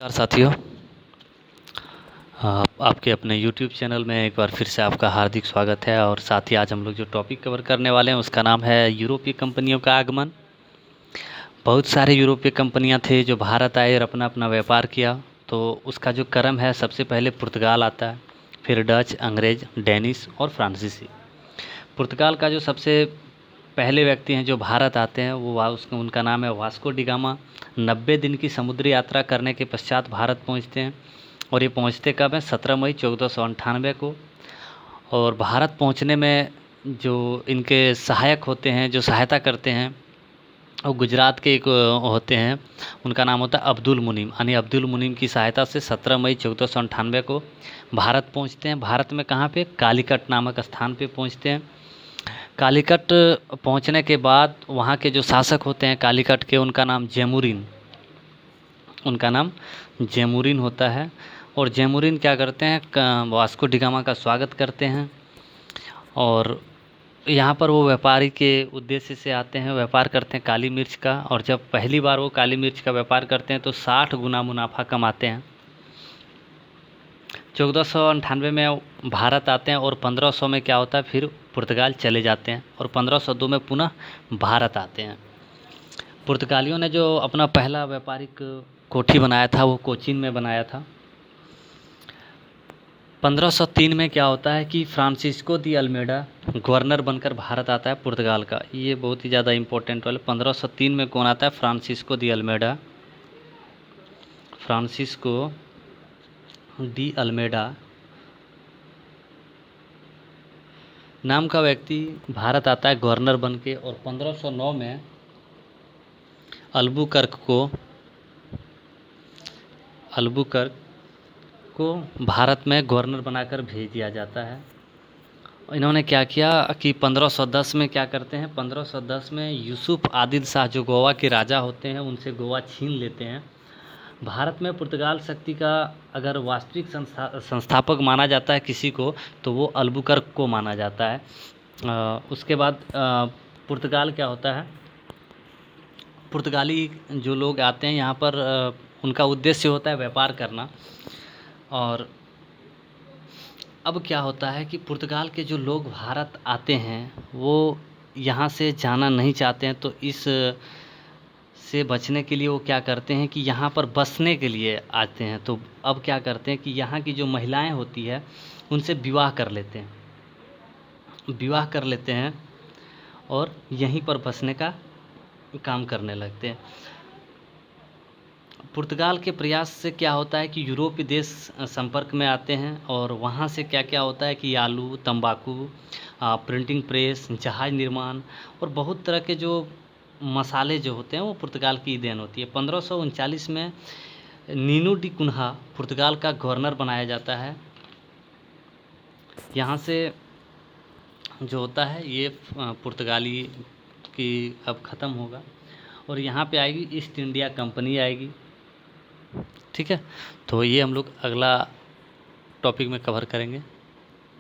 नमस्कार साथियों, आपके अपने YouTube चैनल में एक बार फिर से आपका हार्दिक स्वागत है। और साथ ही आज हम लोग जो टॉपिक कवर करने वाले हैं उसका नाम है यूरोपीय कंपनियों का आगमन। बहुत सारे यूरोपीय कंपनियां थे जो भारत आए और अपना अपना व्यापार किया। तो उसका जो क्रम है, सबसे पहले पुर्तगाल आता है, फिर डच, अंग्रेज, डेनिश और फ्रांसीसी। पुर्तगाल का जो सबसे पहले व्यक्ति हैं जो भारत आते हैं वो उनका नाम है वास्को डी गामा। 90 दिन की समुद्री यात्रा करने के पश्चात भारत पहुंचते हैं। और ये पहुंचते कब हैं? 17 मई 1498 को। और भारत पहुंचने में जो इनके सहायक होते हैं, जो सहायता करते हैं, वो गुजरात के एक होते हैं, उनका नाम होता है अब्दुल मुनीम। यानी अब्दुल मुनीम की सहायता से 17 मई 1498 को भारत पहुंचते हैं। भारत में कहाँ पे? कालीकट नामक स्थान पे पहुंचते हैं। कालीकट पहुंचने के बाद वहाँ के जो शासक होते हैं कालीकट के, उनका नाम जैमुरीन होता है। और जैमुरीन क्या करते हैं? वास्को डी गामा का स्वागत करते हैं। और यहाँ पर वो व्यापारी के उद्देश्य से आते हैं, व्यापार करते हैं काली मिर्च का। और जब पहली बार वो काली मिर्च का व्यापार करते हैं तो 60 गुना मुनाफा कमाते हैं। 1498 में भारत आते हैं और 1500 में क्या होता है, फिर पुर्तगाल चले जाते हैं और 1502 में पुनः भारत आते हैं। पुर्तगालियों ने जो अपना पहला व्यापारिक कोठी बनाया था वो कोचीन में बनाया था। 1503 में क्या होता है कि फ्रांसिस्को दी अल्मेडा गवर्नर बनकर भारत आता है पुर्तगाल का। ये बहुत ही ज़्यादा इम्पोर्टेंट वाले 1503 में कौन आता है? फ्रांसिस्को दी अल्मेडा नाम का व्यक्ति भारत आता है गवर्नर बन के। और 1509 में अल्बुकर्क को भारत में गवर्नर बनाकर भेज दिया जाता है। इन्होंने क्या किया कि 1510 में क्या करते हैं? 1510 में यूसुफ आदिल शाह जो गोवा के राजा होते हैं उनसे गोवा छीन लेते हैं। भारत में पुर्तगाल शक्ति का अगर वास्तविक संस्थापक माना जाता है किसी को, तो वो अल्बुकर्क को माना जाता है। उसके बाद पुर्तगाल क्या होता है, पुर्तगाली जो लोग आते हैं यहाँ पर उनका उद्देश्य होता है व्यापार करना। और अब क्या होता है कि पुर्तगाल के जो लोग भारत आते हैं वो यहाँ से जाना नहीं चाहते हैं। तो इस से बचने के लिए वो क्या करते हैं कि यहाँ पर बसने के लिए आते हैं। तो अब क्या करते हैं कि यहाँ की जो महिलाएं होती है उनसे विवाह कर लेते हैं और यहीं पर बसने का काम करने लगते हैं। पुर्तगाल के प्रयास से क्या होता है कि यूरोपीय देश संपर्क में आते हैं। और वहाँ से क्या क्या होता है कि आलू, तंबाकू, प्रिंटिंग प्रेस, जहाज निर्माण और बहुत तरह के जो मसाले जो होते हैं वो पुर्तगाल की देन होती है। 1539 में नीनो डी कुन्हा पुर्तगाल का गवर्नर बनाया जाता है। यहाँ से जो होता है ये पुर्तगाली की अब ख़त्म होगा और यहाँ पे आएगी ईस्ट इंडिया कंपनी आएगी। ठीक है, तो ये हम लोग अगला टॉपिक में कवर करेंगे।